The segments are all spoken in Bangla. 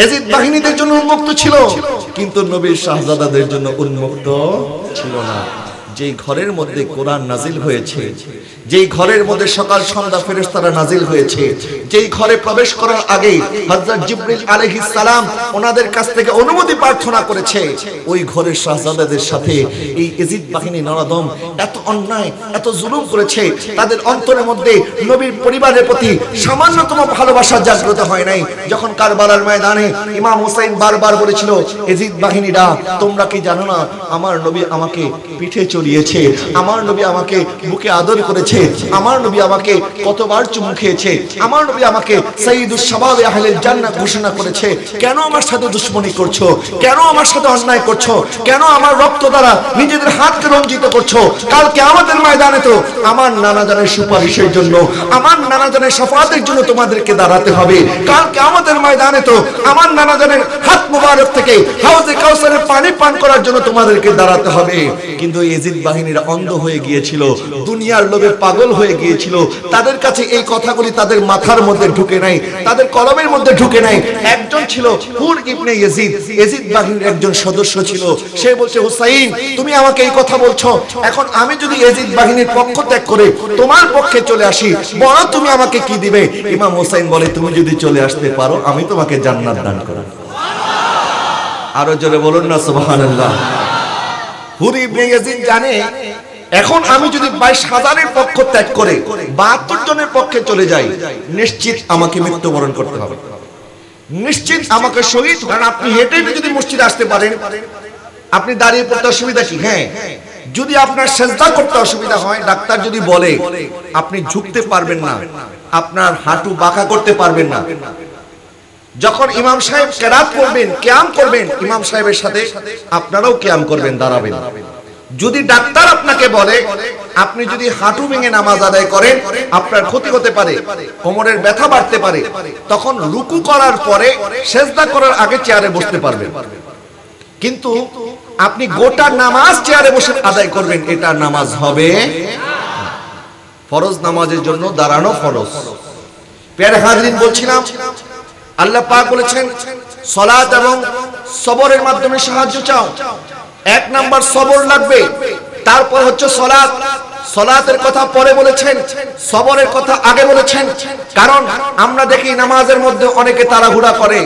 ইয়াজিদ বাহিনীদের জন্য উন্মুক্ত ছিল, কিন্তু নবীর শাহজাদাদের জন্য উন্মুক্ত ছিল না। যেই ঘরের মধ্যে কোরআন নাজিল হয়েছে, যেই ঘরের মধ্যে সকাল সন্ধ্যা ফেরেশতারা নাজিল হয়েছে, যেই ঘরে প্রবেশ করার আগে হযরত জিবরিল আলাইহিস সালাম ওনাদের কাছ থেকে অনুমতি প্রার্থনা করেছে, ওই ঘরের শাহজাদাদের সাথে এই ইয়াজিদ বাহিনী নরদম এত অন্যায়, এত জুলুম করেছে, তাদের অন্তরের মধ্যে নবীর পরিবারের প্রতি সামান্যতম ভালোবাসা জাগ্রত হয় নাই। যখন কারবালার ময়দানে ইমাম হুসাইন বারবার বলেছিল, ইয়াজিদ বাহিনীরা তোমরা কি জানো না আমার নবী আমাকে পিঠে চড়িয়েছে, আমার নবী আমাকে বুকে আদর করেছে, আমার নবী আমাকে কতবার চুমু খেয়েছে, আমার নবী আমাকে সাইয়্যিদুশ শাবাবে আহলিল জান্নাহ ঘোষণা করেছে, কেন আমার সাথে দুশমনি করছো, কেন আমার সাথে অন্যায় করছো, কেন আমার রক্ত দ্বারা নিজেদের হাতকে রঞ্জিত করছো? কাল কিয়ামতের ময়দানে তো আমার নানা জানের সুপারিশের জন্য, আমার নানা জানের শাফাআতের জন্য তোমাদেরকে দাঁড়াতে হবে। কাল কিয়ামতের ময়দানে তো আমার নানা জানের হাত মোবারক থেকে হাউজে কাউসারের পানি পান করার জন্য তোমাদেরকে দাঁড়াতে হবে। কিন্তু ইয়াজিদ বাহিনীরা অন্ধ হয়ে গিয়েছিল, দুনিয়ার লোভে পাগল হয়ে গিয়েছিল, তাদের কাছে এই কথাগুলি তাদের মাথার মধ্যে ঢুকে নাই, তাদের কলমের মধ্যে ঢুকে নাই। একজন ছিল হুর ইবনে ইয়াজিদ, ইয়াজিদ বাহিনীর একজন সদস্য ছিল, সে বলছে, হুসাইন তুমি আমাকে এই কথা বলছো, এখন আমি যদি ইয়াজিদ বাহিনীর পক্ষ ত্যাগ করে তোমার পক্ষে চলে আসি, বড় তুমি আমাকে কি দিবে? ইমাম হুসাইন বলে, তুমি যদি চলে আসতে পারো আমি তোমাকে জান্নাত দান করব। আরো জোরে বলুন না সুবহানাল্লাহ। হুর ইবনে ইয়াজিদ জানে, এখন আমি যদি 22,000-এর পক্ষ ত্যাগ করে 72 জনের পক্ষে চলে যাই, নিশ্চিত আমাকে মৃত্যুবরণ করতে হবে, নিশ্চিত আমাকে শহীদ। কারণ আপনি হেঁটে হেঁটে যদি মসজিদে আসতে পারেন, আপনি দাঁড়িয়ে পড়তে অসুবিধা কি? হ্যাঁ, যদি আপনার সেজদা করতে অসুবিধা হয়, ডাক্তার যদি বলে আপনি ঝুঁকতে পারবেন না, আপনার হাঁটু বাঁকা করতে পারবেন না, যখন ইমাম সাহেব কেরাত করবেন, কিয়াম করবেন, ইমাম সাহেবের সাথে আপনারাও কিয়াম করবেন, দাঁড়াবেন। যদি ডাক্তার আপনাকে বলে আপনি যদি হাঁটু ভেঙে নামাজ আদায় করেন আপনার ক্ষতি হতে পারে, কোমরের ব্যথা বাড়তে পারে, তখন রুকু করার পরে সেজদা করার আগে চেয়ারে বসতে পারবেন। কিন্তু আপনি গোটা নামাজ চেয়ারে বসে আদায় করবেন, এটা নামাজ হবে না। ফরজ নামাজের জন্য দাঁড়ানো ফরজ। প্যারে হাজরিন, বলছিলাম আল্লাহ পাক বলেছেন সালাত এবং সবরের মাধ্যমে সাহায্য চাও। এক নাম্বার সবর লাগবে, তারপর হচ্ছে সালাত। সালাতের কথা পরে বলেছেন, সবরের কথা আগে বলেছেন। কারণ আমরা দেখি নামাজের মধ্যে অনেকে তাড়াহুড়া করে,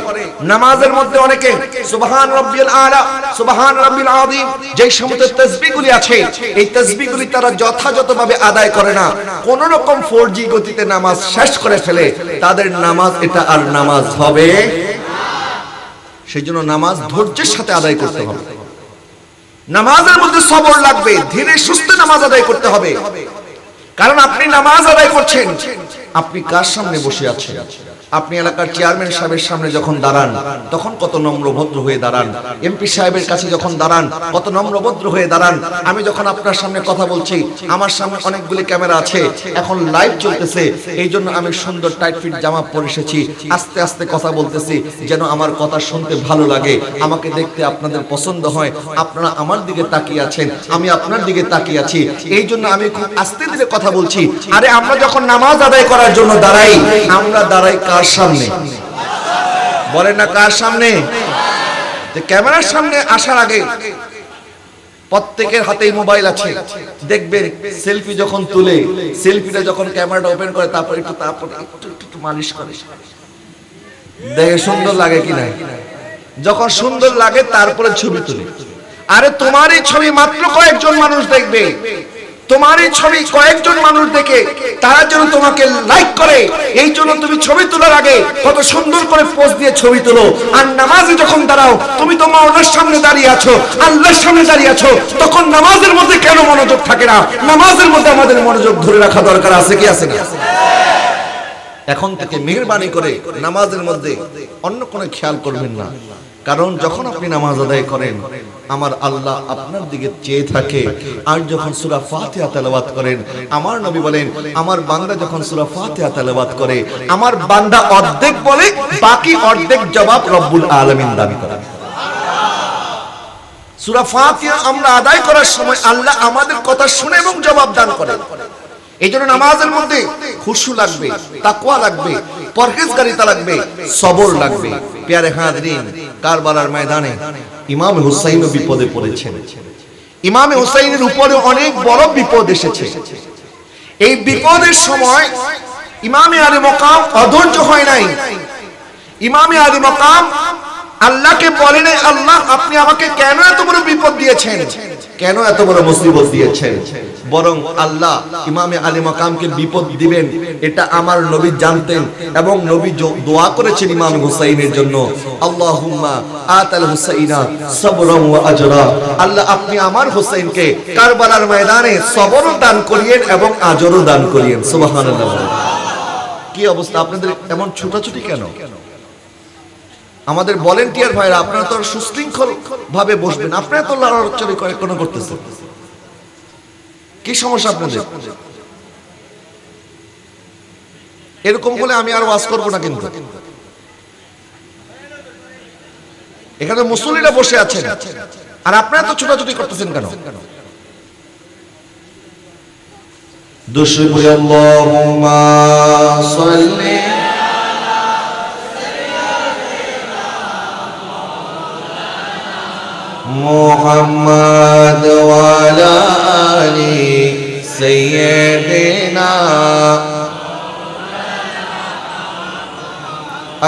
নামাজের মধ্যে অনেকে সুবহান রাব্বিয়াল আলা, সুবহান রাব্বিল আযীম যেই সমস্ত তাসবিহগুলি আছে, এই তাসবিহগুলি তারা যথাযথভাবে আদায় করে না, কোন রকম 4G গতিতে নামাজ শেষ করে ফেলে, তাদের নামাজ এটা আর নামাজ হবে না। সেজন্য নামাজ ধৈর্যের সাথে আদায় করতে হবে, নামাজের মধ্যে সবর লাগবে, ধীরে সুস্থে নামাজ আদায় করতে হবে। কারণ আপনি নামাজ আদায় করছেন, আপনি কার সামনে বসে আছেন? আপনি এলাকার চেয়ারম্যান সাহেবের সামনে যখন দাঁড়ান তখন কত নম্র ভদ্র হয়ে দাঁড়ান, এমপি সাহেবের কাছে যখন দাঁড়ান কত নম্র ভদ্র হয়ে দাঁড়ান। আমি যখন আপনার সামনে কথা বলছি, আমার সামনে অনেকগুলি ক্যামেরা আছে, এখন লাইভ চলতেছে, এই জন্য আমি সুন্দর টাইট ফিট জামা পরে এসেছি, আস্তে আস্তে কথা বলতেছি যেন আমার কথা শুনতে ভালো লাগে, আমাকে দেখতে আপনাদের পছন্দ হয়, আপনারা আমার দিকে তাকিয়ে আছেন, আমি আপনার দিকে তাকিয়ে আছি, এই জন্য আমি খুব আস্তে ধীরে কথা বলছি। আরে আমরা যখন নামাজ আদায় করার জন্য দাঁড়াই, আমরা দাঁড়াই কার সামনে? বলেন না কার সামনে? ক্যামেরার সামনে আসার আগে প্রত্যেকের হাতেই মোবাইল আছে, দেখবেন সেলফি যখন তুলে, সেলফিটা যখন ক্যামেরাটা ওপেন করে তারপর একটু মালিশ করে, দেখে সুন্দর লাগে কিনা। যখন সুন্দর লাগে তারপরে ছবি তুলে। আরে তোমার এই ছবি মাত্র কয়েকজন মানুষ দেখবে, তোমার এই ছবি কয়েকজন মানুষ দেখে তারা যেন তোমাকে লাইক করে, এই জন্য তুমি ছবি তোলার আগে কত সুন্দর করে পোজ দিয়ে ছবি তোলো। আর নামাজে যখন দাঁড়াও, তুমি তো মাওলার সামনে দাঁড়িয়ে আছো, আল্লাহর সামনে দাঁড়িয়ে আছো, তখন নামাজের মধ্যে কেন মনোযোগ থাকে না? নামাজের মধ্যে আমাদের মনোযোগ ধরে রাখা দরকার আছে কি আছে না? এখন থেকে মেহেরবানি করে নামাজের মধ্যে অন্য কোনো খেয়াল করবেন না। কারণ যখন আপনি নামাজ আদায় করেন, আমার আল্লাহ আপনার দিকে চেয়ে থাকে। আর যখন সূরা ফাতিহা তেলাওয়াত করেন, আমার নবী বলেন, আমার বান্দা যখন সূরা ফাতিহা তেলাওয়াত করে, আমার বান্দা অর্ধেক বলে, বাকি অর্ধেক জবাব রব্বুল আলামিন দান করেন। সূরা ফাতিহা আমরা আদায় করার সময় আল্লাহ আমাদের কথা শুনে এবং জবাব দান করেন। এই জন্য নামাজের মধ্যে খুশু লাগবে, তাকওয়া লাগবে। পরহেজগারিতা লাগবে, সবর লাগবে। প্যারে হাজরিন, কারবালার ময়দানে ইমাম হুসাইনও বিপদে পড়েছেন। ইমাম হুসাইনের উপরে অনেক বড় বিপদ এসেছে। এই বিপদের সময় ইমামে আলী মাকাম অধৈর্য হয় নাই। ইমামে আলী মাকাম আল্লাহকে বলেন, আল্লাহ আপনি আমাকে কেন এত বড় বিপদ দিয়েছেন, কেন এত বড় মুসিবত দিয়েছেন? বরং আল্লাহ ইমামে আলী মাকামকে বিপদ দিবেন এটা আমার নবী জানতেন, এবং নবী দোয়া করেছেন ইমাম হুসাইনের জন্য, আল্লাহুম্মা আতাল হুসাইনা সাবরান ওয়া আজরা। আল্লাহ আপনি আমার হুসাইনকে কারবালার ময়দানে সবরও দান করিয়েন এবং আজরও দান করিয়েন। সুবহানাল্লাহ। কি অবস্থা আপনাদের? এমন ছোটাছুটি কেন? আমাদের ভলেন্টিয়ার ভাইরা আপনারা তো সুশৃঙ্খল ভাবে বসবেন, আপনারা তো লড়াচড়ি করে কোন করতেছেন, কি সমস্যা আপনাদের? এরকম বলে আমি আর ওয়াজ করবো না, কিন্তু এখানে মুসল্লিরা বসে আছেন আর আপনারা তো ছোটাছুটি করতেছেন কেন? দুশরি আল্লাহুম্মা সাল্লি মুহাম্মাদ ওয়া আলা আলি সাইয়্যিদিনা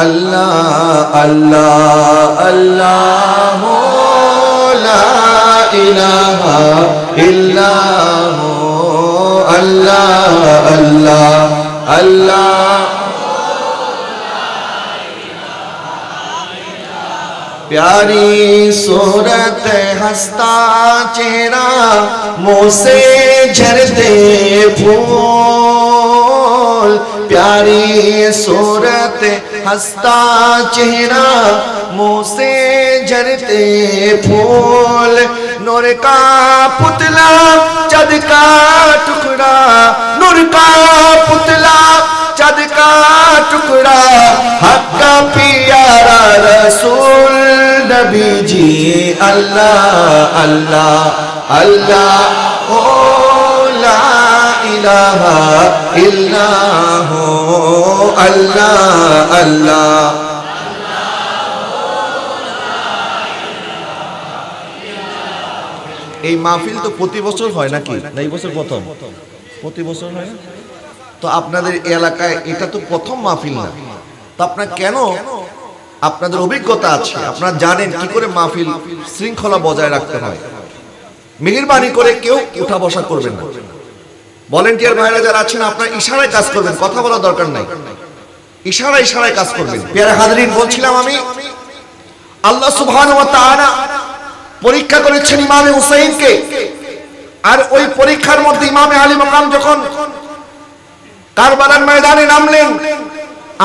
আল্লাহ আল্লাহ আল্লাহ লা ইলাহা ইল্লাহু আল্লাহ আল্লাহ আল্লাহ। प्यारी सूरत हंसता चेहरा, मुंह से झरते फूल। प्यारी सूरत हंसता चेहरा, मुंह से झरते फूल। नूर का पुतला चाँद का टुकड़ा, नूर का पुतला चाँद का टुकड़ा, हक का प्यारा रसूल नबी जी। अल्लाह अल्लाह अल्लाह ओ ला इलाहा इल्लाहु अल्लाह अल्लाह। এই মাহফিল তো প্রতি বছর হয় নাকি? না এই বছর প্রথম? প্রতি বছর হয় না তো? আপনাদের এলাকায় এটা তো প্রথম মাহফিল না তো? আপনারা কেন, আপনাদের অভিজ্ঞতা আছে, আপনারা জানেন কি করে মাহফিল শৃঙ্খলা বজায় রাখতে হয়। মেহেরবানি করে কেউ উঠা বসা করবেন না। ভলেন্টিয়ার ভাইরা যারা আছেন আপনারা ইশারায় কাজ করবেন, কথা বলার দরকার নাই, ইশারায় ইশারায় কাজ করবেন। প্যারা হাজরিন, বলছিলাম আমি, আল্লাহ সুবহানাহু ওয়া তাআলা পরীক্ষা করেছেন ইমামে হুসাইনকে, আর ওই পরীক্ষার মধ্যে ইমামে আলী মাকাম যখন কারবালার ময়দানে নামলেন,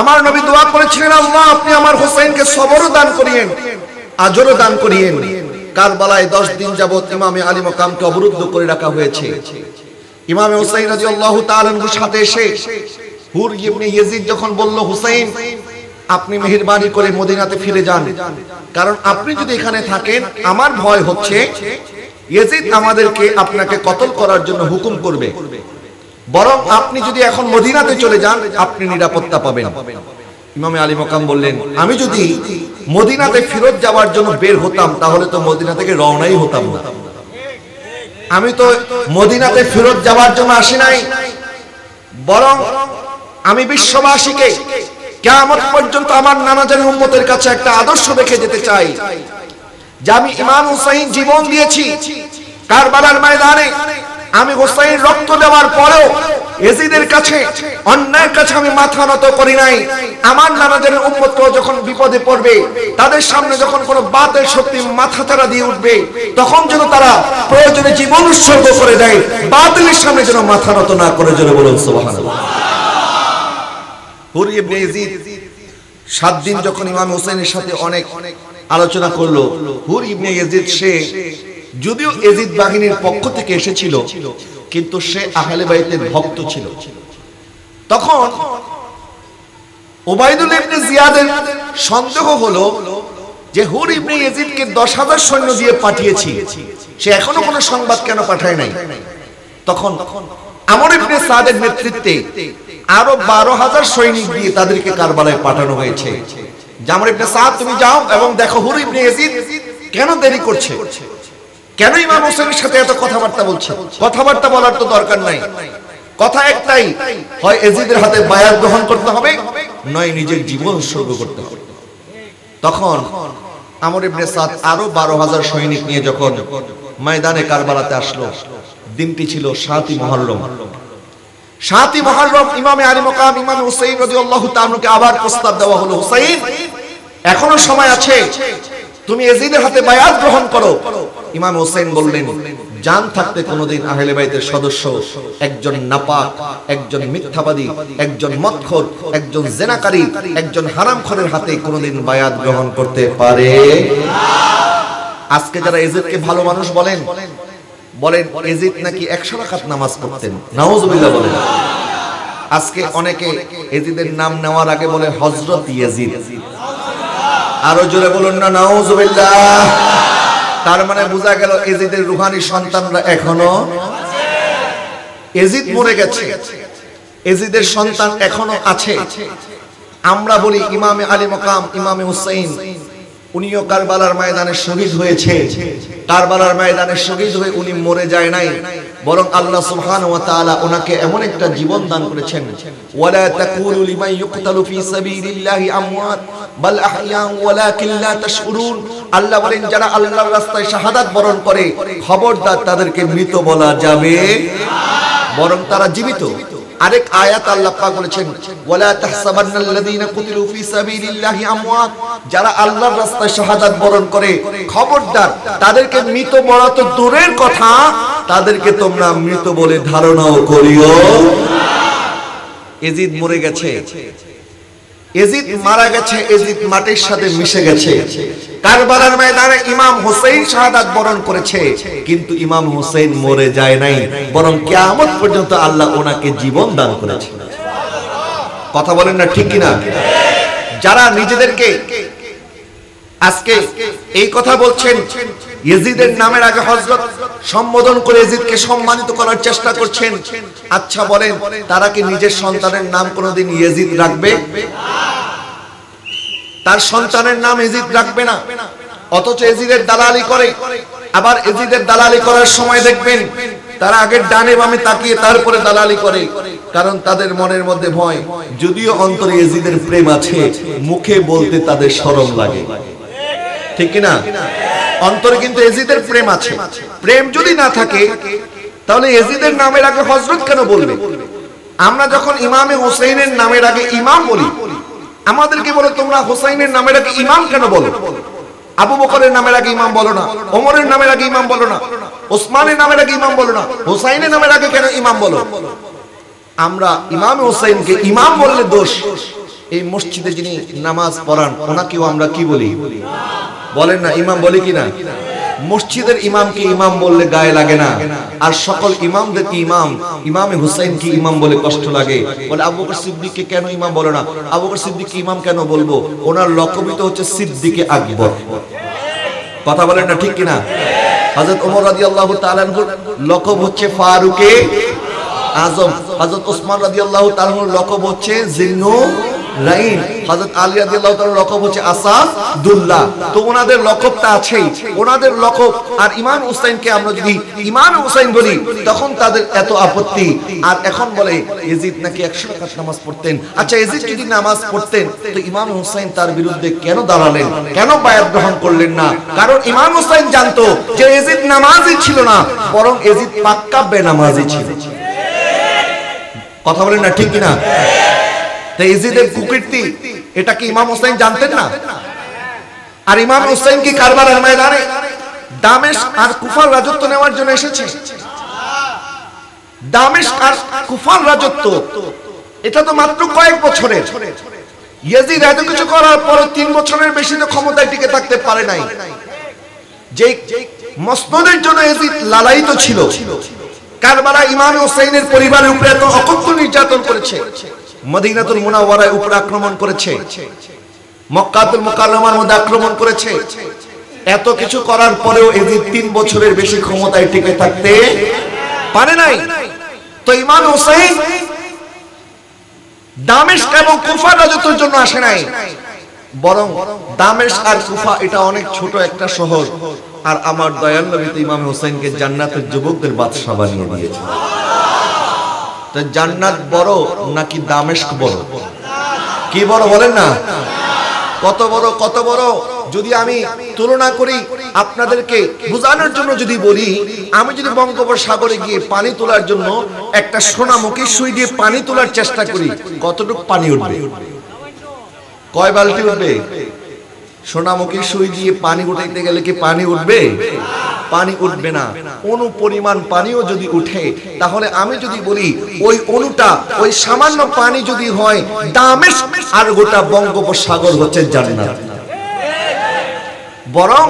আমার নবী দোয়া করেছিলেন, আল্লাহ আপনি আমার হুসাইনকে সবরও দান করিয়েন, আজরও দান করিয়েন। কারবালায় 10 দিন যাবত ইমামে আলী মাকামকে অবরুদ্ধ করে রাখা হয়েছে। ইমামে হুসাইন রাদিয়াল্লাহু তাআলা আনহুর সাথে এসে হুর ইবনে ইয়াজিদ যখন বলল, হুসাইন আপনি মেহেরবানি করে মদিনাতে ফিরে যান, কারণ আপনি যদি এখানে থাকেন আমার ভয় হচ্ছে ইয়াজিদ আমাদেরকে আপনাকে কতল করার জন্য হুকুম করবে, বরং আপনি যদি এখন মদিনাতে চলে যান আপনি নিরাপত্তা পাবেন। ইমামে আলী মাকাম বললেন, আমি যদি মদিনাতে ফেরত যাওয়ার জন্য বের হতাম তাহলে তো মদিনা থেকে রওনাই হতাম না। আমি তো মদিনাতে ফেরত যাওয়ার জন্য আসি নাই, বরং আমি বিশ্ববাসীকে কিয়ামত পর্যন্ত আমার নানাজানের উম্মতের কাছে একটা আদর্শ রেখে যেতে চাই যে আমি ইমাম হুসাইন জীবন দিয়েছি কারবালার ময়দানে। আমি হুসাইন রক্ত দেওয়ার পরেও ইয়াজিদের কাছে, অন্যায়ের কাছে আমি মাথা নত করি নাই। আমার নানাজানের উম্মতও যখন বিপদে পড়বে, তাদের সামনে যখন কোনো বাতিল শক্তি মাথাচাড়া দিয়ে উঠবে, তখন যেন তারা প্রয়োজনে জীবন উৎসর্গ করে দেয়, বাতিলের সামনে যেন মাথা নত না করে। যেন বলুন সুবহানাল্লাহ। হুর ইবনে ইয়াজিদ 7 দিন যখন ইমাম হুসাইনের সাথে অনেক আলোচনা করলো, হুর ইবনে ইয়াজিদ সে যদিও ইয়াজিদ বাহিনীর পক্ষ থেকে এসেছিল কিন্তু সে আহলে বাইতের ভক্ত ছিল। তখন উবাইদুল্লাহ ইবনে জিয়াদের সন্দেহ হলো যে হুর ইবনে ইয়াজিদকে 10,000 সৈন্য দিয়ে পাঠিয়েছি, সে এখনো কোনো সংবাদ কেন পাঠায় নাই। তখন আমর ইবনে সাদের নেতৃত্বে আরো 12,000 সৈনিক দিয়ে তাদেরকে কারবালায় পাঠানো হয়েছে। আমর ইবনে সাদ তুমি যাও এবং দেখো হুর ইবনে ইয়াজিদ কেন দেরি করছে, কেন ইমাম হোসেনের সাথে এত কথাবার্তা বলছে। কথাবার্তা বলার তো দরকার নাই, কথা একটাই, হয় ইয়াজিদের হাতে বায়াত গ্রহণ করতে হবে, নয় নিজের জীবন উৎসর্গ করতে হবে। তখন আমর ইবনে সাদ আরো 12,000 সৈনিক নিয়ে যখন ময়দানে কারবালাতে আসলো, দিনটি ছিল 7ই মুহররম। 7ই মুহররম ইমামে আলী মাকাম ইমাম হুসাইন রাদিয়াল্লাহু তাআলাকে আবার প্রস্তাব দেওয়া হলো, হুসাইন এখনো সময় আছে, তুমি ইয়াজিদের হাতে বায়াত গ্রহণ করো। ইমাম হুসাইন বললেন, জান থাকতে কোনদিন আহলে বাইতের সদস্য একজন নাপাক, একজন মিথ্যাবাদী, একজন মদখোর, একজন জিনাকারী, একজন হারামখোরের হাতে কোনদিন বায়াত গ্রহণ করতে পারে না। আজকে যারা ইয়াজিদকে ভালো মানুষ বলেন, বলেন ইয়াজিদ নাকি 100 রাকাত নামাজ পড়তেন, নাউজুবিল্লাহ বলেন। আজকে অনেকে ইয়াজিদের নাম নেওয়ার আগে বলে হযরত ইয়াজিদ। আরো জোরে বলুন না নাউজুবিল্লাহ। তার মানে বোঝা গেল ইয়াজিদের রূহানি সন্তানরা এখনো আছে। ইয়াজিদ মরে গেছে, ইয়াজিদের সন্তান এখনো আছে। আমরা বলি ইমামে আলী মাকাম ইমামে হুসাইন উনিও কারবালার ময়দানে শহীদ হয়েছে। কারবালার ময়দানে শহীদ হয়ে উনি মরে যায় নাই, বরং আল্লাহ সুবহানাহু ওয়া তাআলা ওনাকে এমন একটা জীবন দান করেছেন, ওয়ালা তাকুলু লিমান ইউকতালু ফি সাবিলিল্লাহি আমওয়াত বাল আহইয়া ওয়ালাকিন লা তাশউরুন। আল্লাহ বলেন যারা আল্লাহর রাস্তায় শাহাদাত বরণ করে খবরদার তাদেরকে মৃত বলা যাবে না, বরং তারা জীবিত। আরেক আয়াত আল্লাহ পাক বলেছেন, ওয়ালা তাহসাবান্নাল্লাযীনা কুতিলু ফি সাবিলিল্লাহি আমওয়াত, যারা আল্লাহর রাস্তায় শাহাদাত বরণ করে খবরদার তাদেরকে মৃত বলা তো দূরের কথা, তাদেরকে তোমরা মৃত বলে ধারণাও করিও না। ইয়াজিদ মরে গেছে, ইয়াজিদ মারা গেছে, ইয়াজিদ মাটির সাথে মিশে গেছে। কারবালার ময়দানে ইমাম হোসেন শাহাদাত বরণ করেছে, কিন্তু ইমাম হোসেন মরে যায় নাই, বরং কিয়ামত পর্যন্ত আল্লাহ ওনাকে জীবন দান করেছে। কথা বলেন না ঠিক কিনা? যারা নিজেদেরকে আজকে এই কথা বলছেন, ইয়াজিদের নামের আগে হযরত সম্বোধন করে ইয়াজিদকে সম্মানিত করার চেষ্টা করছেন, আচ্ছা বলেন তারা কি নিজের সন্তানের নাম কোনোদিন ইয়াজিদ রাখবে? তার সন্তানের নাম ইয়াজিদ রাখবে না, অথচ ইয়াজিদের দালালি করে। আবার ইয়াজিদের দালালি করার সময় দেখবেন তারা আগে ডানে বামে তাকিয়ে তারপরে দালালি করে, কারণ তাদের মনের মধ্যে ভয়, যদিও অন্তরে ইয়াজিদের প্রেম আছে, মুখে বলতে তাদের শরম লাগে, ঠিক কি না? অন্তরে কিন্তু ইয়াজিদের প্রেম আছে। প্রেম যদি না থাকে তাহলে ইয়াজিদের নামের আগে হযরত কেন বলবে? আমরা যখন ইমামে হোসেনের নামের আগে ইমাম বলি, আমাদেরকে বলে তোমরা হোসেনের নামের আগে ইমাম কেন বলো? আবু বকরের নামের আগে ইমাম বলো না, ওমরের নামের আগে ইমাম বলো না, ওসমানের নামের আগে ইমাম বলো না, হোসেনের নামের আগে কেন ইমাম বলো? আমরা ইমামে হোসেনকে ইমাম বললে দোষ। এই মসজিদে যিনি নামাজ পড়ান ওনাকেও আমরা কি বলি? বলেন না, ইমাম বলি কিনা? মসজিদের ইমামকে ইমাম বললে গায়ে লাগে না, আর সকল ইমামদেরকে ইমাম, ইমামে হুসাইন কি ইমাম বলে কষ্ট লাগে। বলে আবু বকর সিদ্দিককে কেন ইমাম বলো না? আবু বকর সিদ্দিককে ইমাম কেন বলবো? ওনার লকবই তো হচ্ছে সিদ্দিকে আকবর। কথা বলেন না ঠিক কিনা? হযরত ওমর রাদিয়াল্লাহু তাআলা আনহুর লকব হচ্ছে ফারুকে আজম, হযরত ওসমান রাদিয়াল্লাহু তাআলা আনহুর লকব হচ্ছে জিন্নুর রাইন, হযরত আলী রাদিয়াল্লাহু তাআলার লকব হচ্ছে আসাদুল্লাহ। তো ওনাদের লকবটা আছেই, ওনাদের লকব। আর ইমাম হুসাইনকে আমরা যদি ইমাম হুসাইন বলি তখন তাদের এত আপত্তি। আর এখন বলে ইয়াজিদ নাকি 100 রাকাত নামাজ পড়তেন। আচ্ছা ইয়াজিদ যদি নামাজ পড়তেন তো ইমাম হুসাইন তার বিরুদ্ধে কেন দাঁড়ালেন, কেন বায়াত গ্রহণ করলেন না? কারণ ইমাম হুসাইন জানতো যে ইয়াজিদ নামাজি ছিল না, বরং ইয়াজিদ পাক্কা বেনামাজি ছিল। কথা বলেন না ঠিক কিনা? তাই ইয়াজিদের কুকীর্তি এটা কি ইমাম হোসেন জানতেন না? আর ইমাম হোসেন কি কারবালার ময়দানে দামেস্ক আর কুফার রাজত্ব নেওয়ার জন্য এসেছে? দামেস্ক আর কুফার রাজত্ব এটা তো মাত্র কয়েক বছরের। ইয়াজিদ এত কিছু করার পর 3 বছরের বেশি তো ক্ষমতায় টিকে থাকতে পারে নাই। যে মসনদের জন্য ইয়াজিদ লালায়িত ছিল, কারবালা ইমাম হোসেনের পরিবারের উপরে এত অকথ্য নির্যাতন করেছে, মদিনাতুল মুনাওয়ারার উপর আক্রমণ করেছে, মক্কাতুল মুকাররমার মধ্যে আক্রমণ করেছে। এত কিছু করার পরেও ইয়াজিদ 3 বছরের বেশি ক্ষমতায় টিকে থাকতে পারে নাই। তো ইমাম হুসাইন দামেস্ক এবং কুফা রাজত্বের জন্য আসে নাই, বরং দামেস্ক আর কুফা এটা অনেক ছোট একটা শহর, আর আমার দয়াল নবী তো ইমাম হুসাইনকে জান্নাতের যুবকদের বাদশা বানিয়ে দিয়েছেন। তো জান্নাত বড় নাকি দামেস্ক বড়? কি বড় বলেন না? কত বড়, কত বড়? যদি আমি তুলনা করি আপনাদেরকে বোঝানোর জন্য যদি বলি, আমি যদি বঙ্গোপসাগরে গিয়ে পানি তোলার জন্য একটা সোনামুখী সুই দিয়ে পানি তোলার চেষ্টা করি, কতটুকু পানি উঠবে? কয় বালতি উঠবে? সোনামুখী সুই দিয়ে পানি উঠাইতে গেলে কি পানি উঠবে? পানি উঠবে না। অনু পরিমাণ পানিও যদি উঠে, তাহলে আমি যদি বলি ওই অনুটা, ওই সামান্য পানি যদি হয় দামেস্ক, আর গোটা বঙ্গোপসাগর হচ্ছে জান্নাত। বরং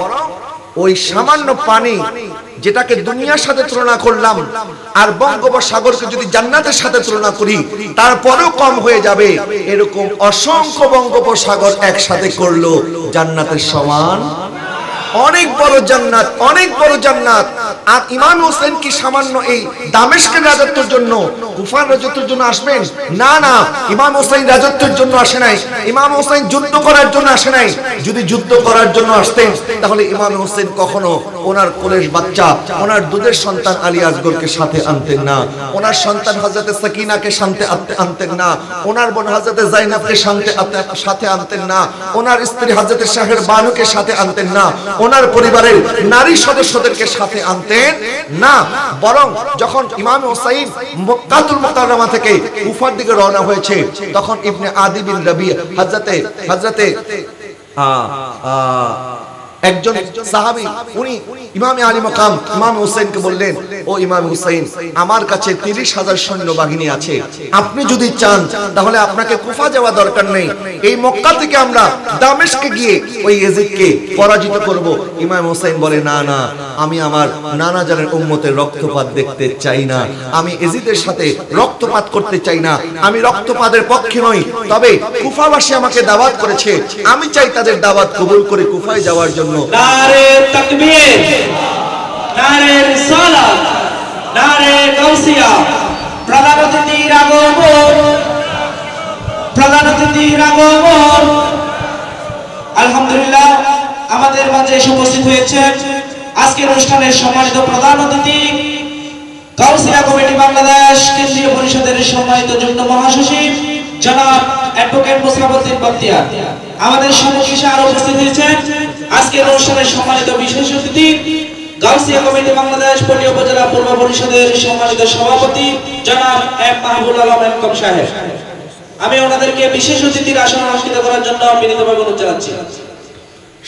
ওই সামান্য পানি যেটাকে দুনিয়ার সাথে তুলনা করলাম, আর বঙ্গোপসাগরকে যদি জান্নাতের সাথে তুলনা করি, তারপরেও কম হয়ে যাবে। এরকম অসংখ্য বঙ্গোপসাগর একসাথে করলো জান্নাতের সমান, অনেক বড় জান্নাত, অনেক বড় জান্নাত। আর ইমাম হোসেন কি সামান্য এই দামেস্কের রাজত্বের জন্য, কুফার রাজত্বের জন্য আসবেন? না না, ইমাম হোসেন রাজত্বের জন্য আসে নাই, ইমাম হোসেন যুদ্ধ করার জন্য আসে নাই। যদি যুদ্ধ করার জন্য আসতেন, তাহলে ইমাম হোসেন কখনো ওনার কোলের বাচ্চা, ওনার দুধের সন্তান আলী আসগরকে সাথে আনতেন না, ওনার সন্তান হযরতে সাকিনাকে সাথে আনতেন না, ওনার বোন হযরতে জাইনাবকে সাথে আনতেন না, ওনার স্ত্রী হযরতে শাহের বানুকে সাথে আনতেন না, ওনার পরিবারের নারী সদস্যদেরকে সাথে আনতেন না। বরং যখন ইমাম হুসাইন মক্কাতুল মুকাররমা থেকে কুফার দিকে রওনা হয়েছে, তখন ইবনে আদি বিন রবি হযরতে একজন সাহাবী, উনি ইমাম আলী মাকাম ইমাম হুসাইনকে বললেন, ও ইমাম হুসাইন, আমার কাছে 30,000 সৈন্যবাহিনী আছে, আপনি যদি চান তাহলে আপনাকে কুফা যাওয়া দরকার নেই, এই মক্কা থেকে আমরা দামেস্কে গিয়ে ওই ইয়াজিদকে পরাজিত করব। ইমাম হুসাইন বলে, না না, আমি আমার নানা জানের উম্মতের রক্তপাত দেখতে চাই না, আমি ইয়াজিদের সাথে রক্তপাত করতে চাই না, আমি রক্তপাতের পক্ষে নই। তবে কুফাবাসী আমাকে দাওয়াত করেছে, আমি চাই তাদের দাওয়াত কবুল করে কুফায় যাওয়ার জন্য। নারে তাকবীর, নারে রিসালাত, নারে গাউসিয়া। প্রধান অতিথির আগমন, প্রধান অতিথির আগমন। আলহামদুলিল্লাহ, আমাদের মাঝে এসে উপস্থিত হয়েছেন আজকের অনুষ্ঠানের সম্মানিত প্রধান অতিথি, গাউসিয়া কমিটি বাংলাদেশ কেন্দ্রীয় পরিষদের সম্মানিত যুগ্ম মহাসচিব জনাব অ্যাডভোকেট মুসাফুদ্দিন বখতিয়ার। আমাদের সম্মুখে আরো উপস্থিত হয়েছেন আজকের অনুষ্ঠানের সম্মানিত বিশেষ অতিথি, গাউসিয়া কমিটি বাংলাদেশ পল্লী উপজেলা পূর্ব পরিষদের সম্মানিত সভাপতি জনাব এম মাহবুবুল আলম এমকম সাহেব। আমি ওনাদেরকে বিশেষ অতিথির আসন অলঙ্কৃত করার জন্য বিনীতভাবে অনুরোধ জানাচ্ছি।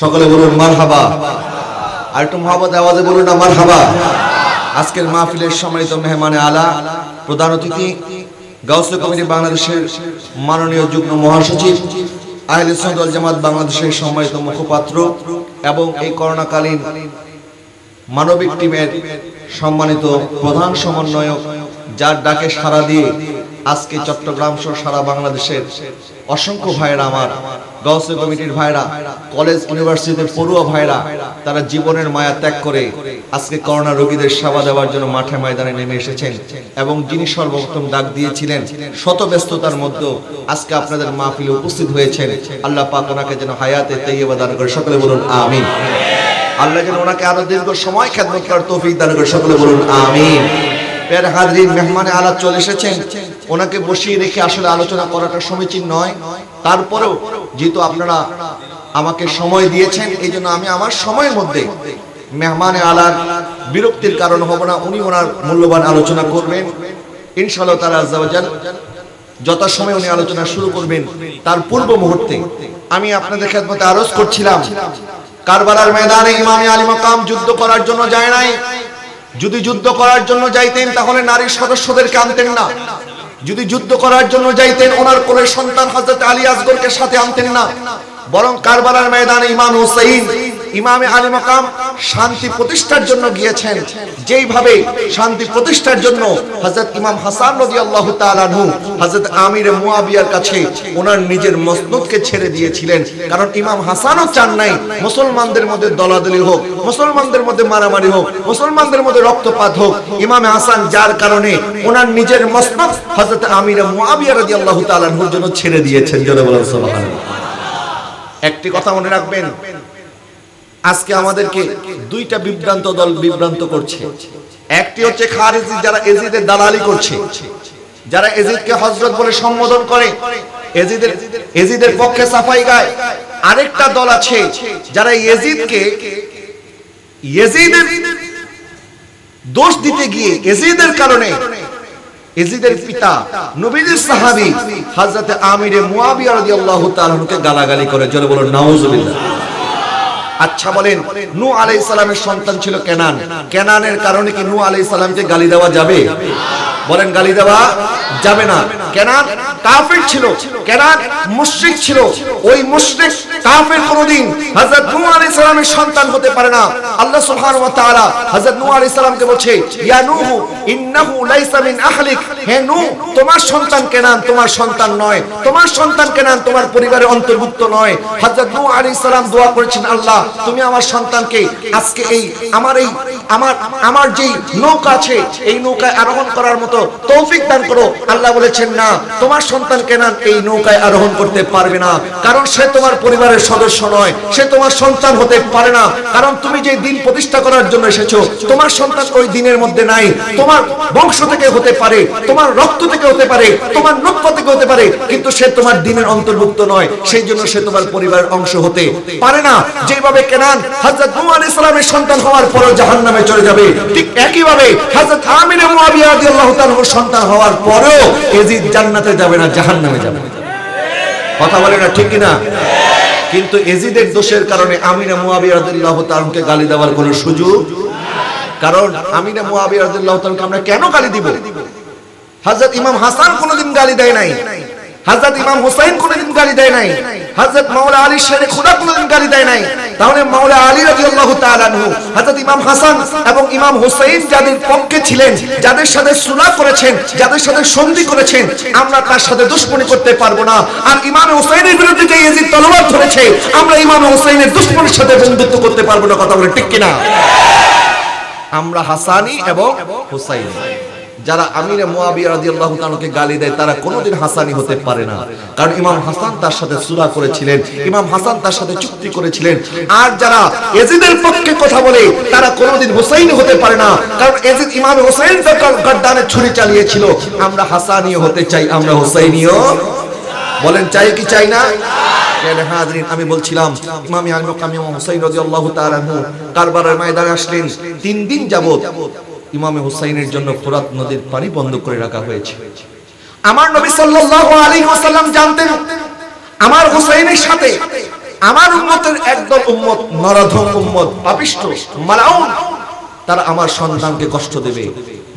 সকলে বলুন মারহাবা। আর একটু মহব্বত আওয়াজে বলুন না মারহাবা। আজকের মাহফিলের সম্মানিত মেহমানে আলা, প্রধান অতিথি, গাউসিয়া কমিটি বাংলাদেশের মাননীয় যুগ্ম মহাসচিব, আহলে সুন্নাত ওয়াল জামাত বাংলাদেশের সম্মানিত মুখপাত্র এবং এই করোনাকালীন মানবিক টিমের সম্মানিত প্রধান সমন্বয়ক, যার ডাকে সাড়া দিয়ে আজকে চট্টগ্রাম সহ সারা বাংলাদেশের অসংখ্য ভাইরা, আমার গাউসিয়া কমিটির ভাইরা, কলেজ ইউনিভার্সিটির পড়ুয়া ভাইরা, তারা জীবনের মায়া ত্যাগ করে আজকে করোনা রোগীদের সেবা দেওয়ার জন্য মাঠে ময়দানে নেমে এসেছেন। এবং যিনি সর্বপ্রথম ডাক দিয়েছিলেন, শত ব্যস্ততার মধ্যে আজকে আপনাদের মাহফিলে উপস্থিত হয়েছেন, আল্লাহ পাক ওনাকে যেন হায়াতে তাইয়্যিবা দান করে, সকলে বলুন আমিন। আল্লাহ যেন ওনাকে আরো দীর্ঘ সময় খেদমত করার তৌফিক দান করে, সকলে বলুন আমিন। প্রিয় হাজরিন, মেহমানে আলা চলে এসেছেন, ওনাকে বসিয়ে রেখে আসলে আলোচনা করাটা সমীচীন নয়। তারপরেও যেহেতু আপনারা আমাকে সময় দিয়েছেন, এই জন্য আমি আমার সময়ের মধ্যে মেহমানে আলার বিরক্তির কারণ হব না, উনি ওনার মূল্যবান আলোচনা করবেন ইনশাআল্লাহ তাআলা আজ্জা ওয়া জাল। যথাসময়ে উনি আলোচনা শুরু করবেন, তার পূর্ব মুহূর্তে আমি আপনাদের খেদমতে আরজ করছিলাম, কারবালার ময়দানে ইমাম আলী মাকাম যুদ্ধ করার জন্য যায় নাই। যদি যুদ্ধ করার জন্য যাইতেন তাহলে নারী সদস্যদেরকে আনতেন না, যদি যুদ্ধ করার জন্য যাইতেন ওনার কোলের সন্তান হযরত আলী আসগরকে সাথে আনতেন না, বরং কারবালার ময়দানে ইমাম হুসাইন ইমামে আলী মাকাম শান্তি প্রতিষ্ঠার জন্য গিয়েছেন, যেইভাবে শান্তি প্রতিষ্ঠার জন্য হযরত ইমাম হাসান রাদিয়াল্লাহু তাআলা আনহু হযরত আমির মুয়াবিয়ার কাছে ওনার নিজের মসনদকে ছেড়ে দিয়েছিলেন। কারণ ইমাম হাসানও চান নাই মুসলমানদের মধ্যে দলাদলি হোক, মুসলমানদের মধ্যে মারামারি হোক, মুসলমানদের মধ্যে রক্তপাত হোক। ইমামে হাসান যার কারণে ওনার নিজের মসনদ হযরত আমির মুয়াবিয়া রাদিয়াল্লাহু তাআলা আনহুর জন্য ছেড়ে দিয়েছেন। জোরে বলুন সুবহানাল্লাহ। একটি কথা মনে রাখবেন, আজকে আমাদেরকে দুইটা বিভ্রান্ত দল বিভ্রান্ত করছে। একটি হচ্ছে খারিজি, যারা এজিদের দালালি করছে, যারা এজিদকে হযরত বলে সম্বোধন করে, এজিদের পক্ষে সাফাই গায়। আরেকটা দল আছে যারা এজিদের দোষ দিতে গিয়ে এজিদের কারণে এজিদের পিতা নবীজির সাহাবী হযরত আমির মুয়াবিয়া রাদিয়াল্লাহু তাআলা আনহুকে গালাগালি করে। জোরে বলুন নাউজুবিল্লাহ। আচ্ছা বলেন, নূহ আলাইহিস সালামের সন্তান ছিল কেনান, কেনানের কারণে কি নূহ আলাইহিস সালামকে গালি দেওয়া যাবে? বলেন গালি দেওয়া যাবে না। কেনান কাফির ছিল, কেনান মুশরিক ছিল। ওই মুশরিক কাফির কোনদিন হযরত নূহ আলাইহিস সালামের সন্তান হতে পারে না। আল্লাহ সুবহানাহু ওয়া তাআলা হযরত নূহ আলাইহিস সালামকে বলছে, ইয়া নূহ ইন্নাহু লাইসা মিন আহলিক, হে নূহ তোমার সন্তান কেনান তোমার সন্তান নয়, তোমার সন্তান কেনান তোমার পরিবারের অন্তর্ভুক্ত নয়। হযরত নূহ আলাইহিস সালাম দোয়া করেছেন, আল্লাহ তুমি আমার সন্তানকে আজকে এই আমার যেই নৌকা আছে এই নৌকায় আরোহণ করার মতো তৌফিক দান করো। আল্লাহ বলেছেন, না তোমার সন্তান কেনান এই নৌকায় আরোহণ করতে পারবে না, কারণ সে তোমার পরিবারের সদস্য নয়, সে তোমার সন্তান হতে পারে না। কারণ তুমি যে দিন প্রতিষ্ঠা করার জন্য এসেছো, তোমার সন্তান ওই দিনের মধ্যে নাই। তোমার বংশ থেকে হতে পারে, তোমার রক্ত থেকে হতে পারে, তোমার নূতফা থেকে হতে পারে, কিন্তু সে তোমার দিনের অন্তর্ভুক্ত নয়, সেই জন্য সে তোমার পরিবারের অংশ হতে পারে না। যেভাবে কেনান হযরত নূহ আলাইহিস সালামের সন্তান হওয়ার পরও জাহান্নামে চলে যাবে, ঠিক একইভাবে হযরত আমির মুয়াবিয়া রাদিয়াল্লাহু তাআলার সন্তান হওয়ার পরেও এজিদ জান্নাতে যাবে না, জাহান্নামে যাবে। কথা বলে না ঠিক কিনা? কিন্তু এজিদের দোষের কারণে আমির মুয়াবিয়া রাদিয়াল্লাহু তাআলাকে গালি দেওয়ার কোনো সুযোগ, কারণ আমির মুয়াবিয়া রাদিয়াল্লাহু তাআলাকে আমরা কেন গালি দিব? হযরত ইমাম হাসান কোনদিন গালি দেয় নাই, হযরত ইমাম হুসাইন কোনদিন গালি দেয় নাই, হযরত মাওলা আলী শেরে খুদা কোনদিন গালি দেয় নাই। তাহলে মাওলা আলী রাদিয়াল্লাহু তাআলা আনহু হযরত ইমাম হাসান এবং ইমাম হুসাইন যাদের পক্ষে ছিলেন, যাদের সাথে সুলহ করেছেন, যাদের সাথে সন্ধি করেছেন, আমরা তার সাথে দুশমনি করতে পারবো না। আর ইমাম হুসাইনের বিরুদ্ধে যে ইয়াজিদ তলোয়ার ধরেছে, আমরা ইমাম হুসাইনের দুশমনের সাথে বন্ধুত্ব করতে পারবো না। কথা বলে ঠিক কিনা? আমরা হাসানি এবং হুসাইনি। যারা আমির মুয়াবিয়া রাদিয়াল্লাহু তাআলাকে গালি দেয় তারা কোনোদিন হাসানি হতে পারে না, কারণ ইমাম হাসান তার সাথে সুলহ করেছিলেন, ইমাম হাসান তার সাথে চুক্তি করেছিলেন। আর যারা এজিদের পক্ষে কথা বলে তারা কোনোদিন হুসাইনি হতে পারে না, কারণ এজিদ ইমাম হুসাইন গর্দানে ছুরি চালিয়েছিল। আমরা হাসানিও হতে চাই, আমরা হুসাইনিও বলেন চাই কি চাই না? হাজরিন, আমি বলছিলাম ইমাম আলী মাকাম ইমাম হুসাইন রাদিয়াল্লাহু তাআলা আনহু কারবালার ময়দানে আসলেন। 3 দিন যাবত ইমামে হুসাইনের জন্য ফোরাত নদীর পানি বন্ধ করে রাখা হয়েছে। আমার নবী সাল্লাল্লাহু আলাইহি ওয়াসাল্লাম জানতেন আমার হুসাইনের সাথে আমার উম্মতের একদল উম্মত নরধম উম্মত, পাপিষ্ঠ মালাউন, তারা আমার সন্তানকে কষ্ট দেবে।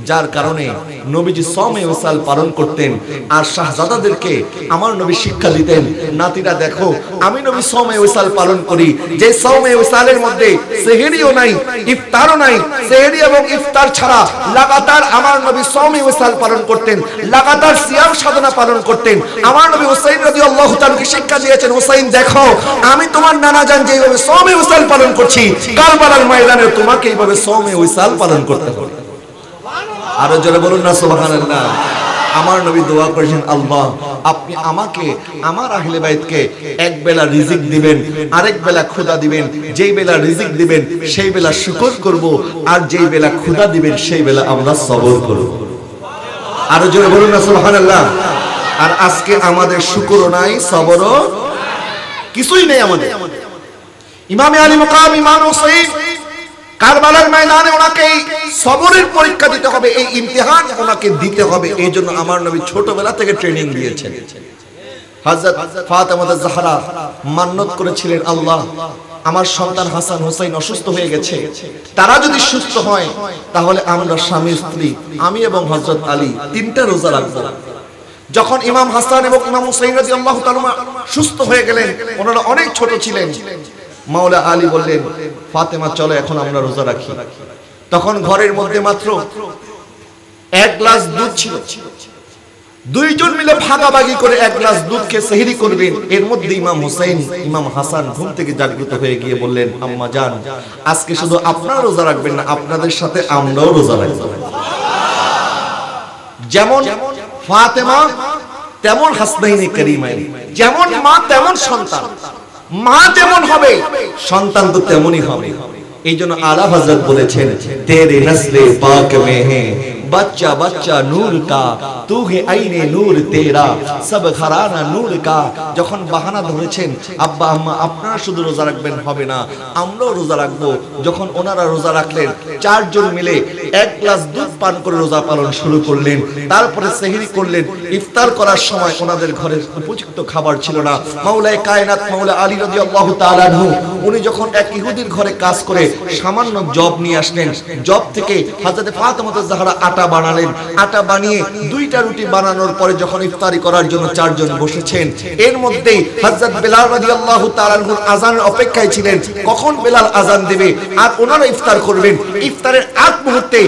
যার কারণে নবীজি সওমে ওয়াসাল পালন করতেন। আর শাহজাদাদেরকে আমার নবী শিক্ষা দিতেন, নাতিরা দেখো আমি নবী সওমে ওয়াসাল পালন করি, যে সওমে ওয়াসালের মধ্যে সেহরিও নাই, ইফতারও নাই। সেহরি এবং ইফতার ছাড়া লাগাতার আমার নবী সওমে ওয়াসাল পালন করতেন, লাগাতার সিয়াম সাধনা পালন করতেন। আমার নবী হুসাইন রাদিয়াল্লাহু তাআলাকে শিক্ষা দিয়েছেন, হুসাইন দেখো আমি তোমার নানা জান যেভাবে সওমে ওয়াসাল পালন করছি, কারবালার ময়দানে তোমাকে এইভাবে সওমে ওয়াসাল পালন করতে হবে। আরো জোরে বলুন না সুবহানাল্লাহ। আমার নবী দোয়া করেছেন, আল্লাহ আপনি আমাকে আমার আহলে বাইতকে এক বেলা রিজিক দিবেন, আরেক বেলা ক্ষুধা দিবেন। যেই বেলা রিজিক দিবেন সেই বেলা শুকর করব, আর যেই বেলা ক্ষুধা দিবেন সেই বেলা আমরা সবর করব। আরো জোরে বলুন না সুবহানাল্লাহ। আর আজকে আমাদের শুকরও নাই, সবরও কিছুই নেই আমাদের। ইমামে আলী মাকাম ইমাম হুসাইন কারবালার ময়দানে ওনাকে সবরের পরীক্ষা দিতে হবে, এই ইমতিহান ওনাকে দিতে হবে। এই জন্য আমার নবী ছোটবেলা থেকে ট্রেনিং দিয়েছেন। হযরত ফাতেমা জাহরা মান্নত করেছিলেন, আল্লাহ আমার সন্তান হাসান হুসাইন অসুস্থ হয়ে গেছে, তারা যদি সুস্থ হয় তাহলে আমরা স্বামী স্ত্রী আমি এবং হযরত আলী 3টা রোজা রাখবো। যখন ইমাম হাসান এবং ইমাম হুসাইন রাদিয়াল্লাহু তাআলা সুস্থ হয়ে গেলেন, ওনারা অনেক ছোট ছিলেন, মাওলা আলী বললেন, ফাতেমা চলো এখন আমরা রোজা রাখি। তখন ঘরের মধ্যে মাত্র 1 গ্লাস দুধ ছিল। দুইজন মিলে ভাগাভাগি করে 1 গ্লাস দুধ খেয়ে সেহরি করবেন। এর মধ্যে ইমাম হুসাইন, ইমাম হাসান ঘুম থেকে জাগ্রত হয়ে গিয়ে বললেন, আম্মা জান, আজকে শুধু আপনারা রোজা রাখবেন না, আপনাদের সাথে আমরাও রোজা রাখব। যেমন ফাতেমা তেমন হাসনাইনে কারিমাইন, যেমন মা তেমন সন্তান, মা যেমন হবে সন্তান তো তেমনই হবে। এই জন্য আলা হযরত বলেছেন, তেরে নসলে পাক মে হে बच्चा बच्चा नूर का तू है आईने नूर तेरा सब घराना नूर का। যখন বাহানা ধরেছেন আব্বা আম্মা আপনারা শুধু রোজা রাখবেন হবে না, আমরাও রোজা রাখবো, যখন ওনারা রোজা রাখলেন 4 জন মিলে 1 গ্লাস দুধ পান করে রোজা পালন শুরু করলেন। তারপরে সেহরি করলেন। ইফতার করার সময় ওনাদের ঘরে উপযুক্ত খাবার ছিল না। মাওলায়ে কায়নাত মাওলা আলী রাদিয়াল্লাহু তাআলা আনহু উনি যখন এক ইহুদির ঘরে কাজ করে সামান্য জব নিয়ে আসলেন, জব থেকে হযরত ফাতেমা জাহরা আটা বানালেন। আটা বানিয়ে 2টা রুটি বানানোর পরে যখন ইফতারি করার জন্য 4 জন বসেছেন, এর মধ্যে হযরত বেলাল রাদিয়াল্লাহু তাআলা আনহুর আযানের অপেক্ষায় ছিলেন কখন বেলাল আযান দেবে আর ওনারা ইফতার করবেন। ইফতারের আগ মুহূর্তে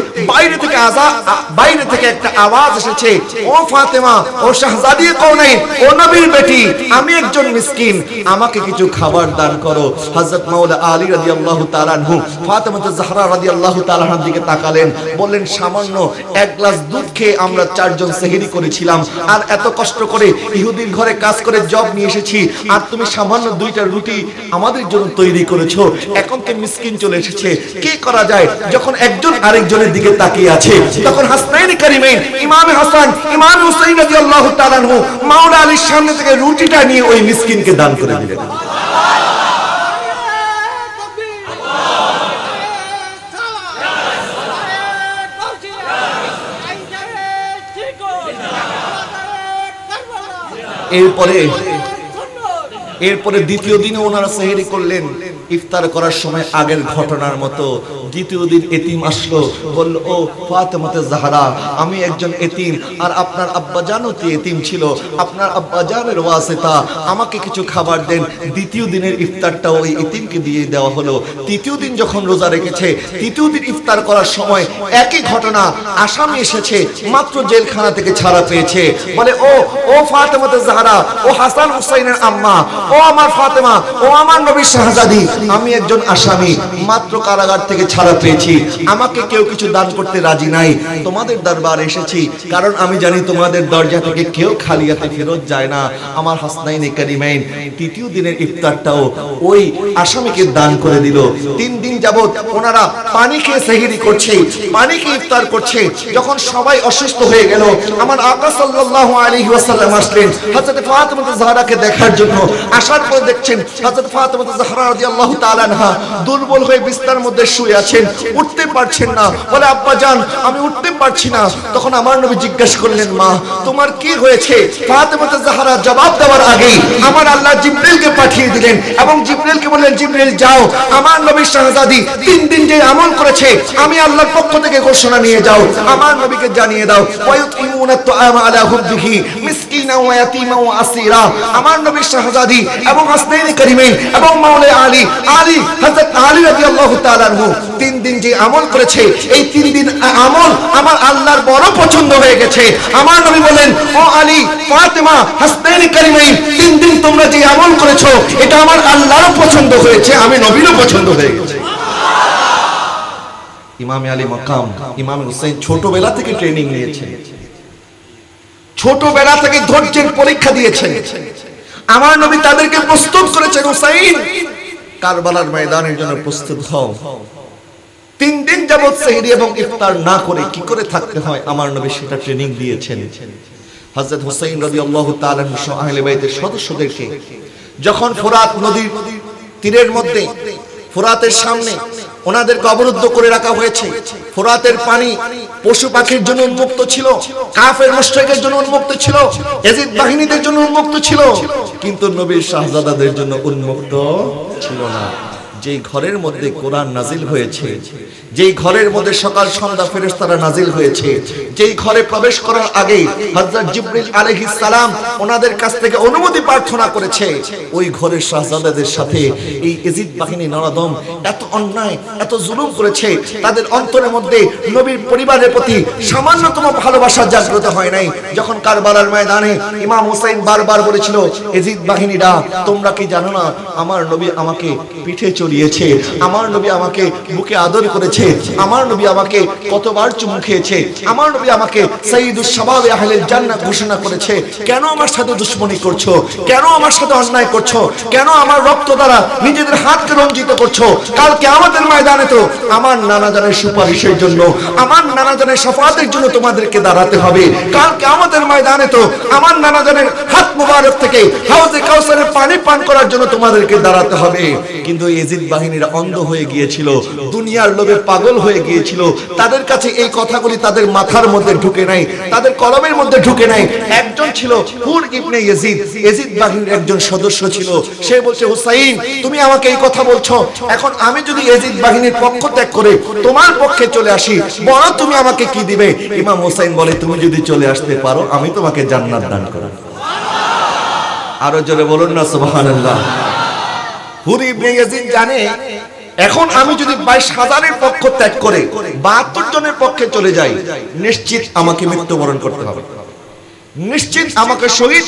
বাইরে থেকে একটা আওয়াজ এসেছে, ও ফাতেমা, ও শাহজাদি কওনাইন, ও নবীর বেটি, আমি একজন মিসকিন, আমাকে কিছু খাবার দান করো। হযরত মাওলা আলী রাদিয়াল্লাহু তাআলা আনহু ফাতেমা জাহরা রাদিয়াল্লাহু তাআলা আনহার দিকে তাকালেন, বললেন, সামান্য 1 গ্লাস দুধ খেয়ে আমরা 4 জন সেহরি করেছিলাম, আর এত কষ্ট করে ইহুদির ঘরে কাজ করে জব নিয়ে এসেছি, আর তুমি সামান্য 2টা রুটি আমাদের জন্য তৈরি করেছো। এখন কে মিসকিন চলে এসেছে, কি করা যায়? যখন একজন আরেকজনের দিকে তাকিয়ে আছে, তখন হাসনাইন কারিমাইন ইমাম হাসান ইমাম হুসাইন রাদিয়াল্লাহু তাআলা আনহু মাওলা আলীর সামনে থেকে রুটিটা নিয়ে ওই মিসকিনকে দান করে দিলেন। এরপরে দ্বিতীয় দিনে ওনারা সেহরি করলেন। ইফতার করার সময় আগের ঘটনার মতো দ্বিতীয় দিন এতিম আসলো, বলল, ও ফাতেমা জাহরা, আমি একজন এতিম, আর আপনার আব্বাজানও তো এতিম ছিল, আপনার আব্বাজানের ওয়াসিতা আমাকে কিছু খাবার দেন। দ্বিতীয় দিনের ইফতারটা ওই এতিমকে দিয়ে দেওয়া হলো। তৃতীয় দিন যখন রোজা রেখেছে, তৃতীয় দিন ইফতার করার সময় একই ঘটনা, আসামি এসেছে, মাত্র জেলখানা থেকে ছাড়া পেয়েছে, বলে, ও ফাতেমা জাহরা, ও হাসান হুসাইনের আম্মা, ও আমার ফাতেমা, ও আমার নবীর শাহজাদি, আমি একজন আসামি, মাত্র কারাগার থেকে ছাড়া পেয়েছি, আমাকে কেউ কিছু দান করতে রাজি নাই, তোমাদের দরবারে এসেছি, কারণ আমি জানি তোমাদের দরজা থেকে কেউ খালি হাতে ফেরত যায় না। আমার হাসনাইনে কারিমাইন তৃতীয় দিনের ইফতারটাও ওই আসামিকে দান করে দিল। 3 দিন যাবত ওনারা পানি খেয়ে সেহরি করছে, পানি খেয়ে ইফতার করছে। যখন সবাই অসুস্থ হয়ে গেল, আমার আকা সাল্লাল্লাহু আলাইহি ওয়াসাল্লাম আসলেন হযরত ফাতেমা জাহরাকে দেখার জন্য। আসার পর দেখছেন হযরত ফাতেমা জাহরা রাদিয়াল্লাহু তাআলা আনহা দুর্বল হয়ে বিছানার মধ্যে শুয়ে আছেন, উঠতে পারছেন না। বলে, আব্বা জান, আমি উঠতে পারছি না। তখন আমার নবী জিজ্ঞাসা করলেন, মা, তোমার কি হয়েছে? ফাতেমা জাহরা জবাব দেওয়ার আগেই আমার আল্লাহ জিবরিলকে পাঠিয়ে দিলেন এবং জিবরিলকে বললেন, জিবরিল যাও, আমার নবীর শাহজাদি 3 দিন যে আমল করেছে আমি আল্লাহর পক্ষ থেকে ঘোষণা নিয়ে যাও, আমার নবীকে জানিয়ে দাও। ওয়ায়ুতিমুনা তুআমা আলা হুববিহি মিসকিনা ওয়া ইয়াতীমা ওয়া আসীরা। আমার নবীর শাহজাদি এবং হাসনাইন কারিমাইন এবং মাওলা আলী হযরত আলী রাদিয়াল্লাহু তাআলা আনহু 3 দিন যে আমল করেছে, এই 3 দিন আমল আমার আল্লাহর বড় পছন্দ হয়ে গেছে। আমার নবী বলেন, ও আলী, ফাতেমা, হাসনাইন কারিমাইন, 3 দিন তোমরা যে আমল করেছো এটা আমার আল্লাহরও পছন্দ হয়েছে, আমি নবীরও পছন্দ হয়ে গেছে। ইমাম আলী মাকাম ইমাম হুসাইন ছোটবেলা থেকে ট্রেনিং নিয়েছেন, ছোটবেলা থেকে ধৈর্যের পরীক্ষা দিয়েছেন। আমার নবী তাদেরকে প্রস্তুত করেছেন, হুসাইন, কারবালার ময়দানের জন্য প্রস্তুত হও। 3 দিন যাবত সেহরি এবং ইফতার না করে কি করে থাকতে হয় আমার নবী সেটা ট্রেনিং দিয়েছেন। হযরত হুসাইন রাদিয়াল্লাহু তাআলা সহ আহলে বাইতের সদস্যদেরকে যখন ফোরাত নদীর তীরের মধ্যে, ফোরাতের সামনে ওনাদেরকে অবরুদ্ধ করে রাখা হয়েছে, ফোরাতের পানি পশু পাখির জন্য উন্মুক্ত ছিল, কাফের মুশরিকদের জন্য উন্মুক্ত ছিল, ইয়াজিদ বাহিনীদের জন্য উন্মুক্ত ছিল, কিন্তু নবীর শাহজাদাদের জন্য উন্মুক্ত ছিল না। যেই ঘরের মধ্যে কোরআন নাজিল হয়েছে, যেই ঘরের মধ্যে সকাল সন্ধ্যা ফেরেশতারা নাজিল হয়েছে, যেই ঘরে প্রবেশ করার আগে হযরত জিবরিল আলাইহিস সালাম ওনাদের কাছ থেকে অনুমতি প্রার্থনা করেছে, ওই ঘরের শাহজাদাদের সাথে এই ইয়াজিদ বাহিনী নরাদম এত অন্যায়, এত জুলুম করেছে, তাদের অন্তরের মধ্যে নবীর পরিবারের প্রতি সামান্যতম ভালোবাসা জাগ্রত হয় নাই। যখন কারবালার ময়দানে ইমাম হুসাইন বারবার বলেছিল, ইয়াজিদ বাহিনীরা তোমরা কি জানো না আমার নবী আমাকে পিঠে চড়িয়েছে, আমার নবী আমাকে বুকে আদর করেছে, আমার নবী আমাকে কতবার চুমু খেয়েছে, আমার নবী আমাকে সাইয়্যিদুশ শাবাবে আহলিল জান্নাহ ঘোষণা করেছে, কেন আমার সাথে দুশমনি করছো, কেন আমার সাথে অন্যায় করছো, কেন আমার রক্ত দ্বারা নিজেদের হাতকে রঞ্জিত করছো? কাল কিয়ামতের ময়দানে তো আমার নানা জানের সুপারিশের জন্য, আমার নানা জানের শাফাআতের জন্য তোমাদেরকে দাঁড়াতে হবে। কাল কিয়ামতের ময়দানে তো আমার নানা জানের হাত মুবারক থেকে হাউজে কাউসারের পানি পান করার জন্য তোমাদেরকে দাঁড়াতে হবে। কিন্তু ইয়াজিদ বাহিনীরা অন্ধ হয়ে গিয়েছিল, দুনিয়ার লোভে পাগল হয়ে গিয়েছিল, তাদের কাছে এই কথাগুলি তাদের মাথার মধ্যে ঢুকে নাই, তাদের কলমের মধ্যে ঢুকে নাই। একজন ছিল হুর ইবনে ইয়াজিদ, ইয়াজিদ বাহিনীর একজন সদস্য ছিল, সে বলছে, হুসাইন তুমি আমাকে এই কথা বলছো, এখন আমি যদি ইয়াজিদ বাহিনীর পক্ষ ত্যাগ করে তোমার পক্ষে চলে আসি, বলো তুমি আমাকে কি দিবে? ইমাম হুসাইন বলে, তুমি যদি চলে আসতে পারো আমি তোমাকে জান্নাত দান করব। আরো জোরে বলুন না সুবহানাল্লাহ। হুর ইবনে ইয়াজিদ জানে, এখন আমি যদি 22,000-এর পক্ষ ত্যাগ করে 72 জনের পক্ষে চলে যাই, নিশ্চিত আমাকে মৃত্যুবরণ করতে হবে, নিশ্চিত আমাকে শহীদ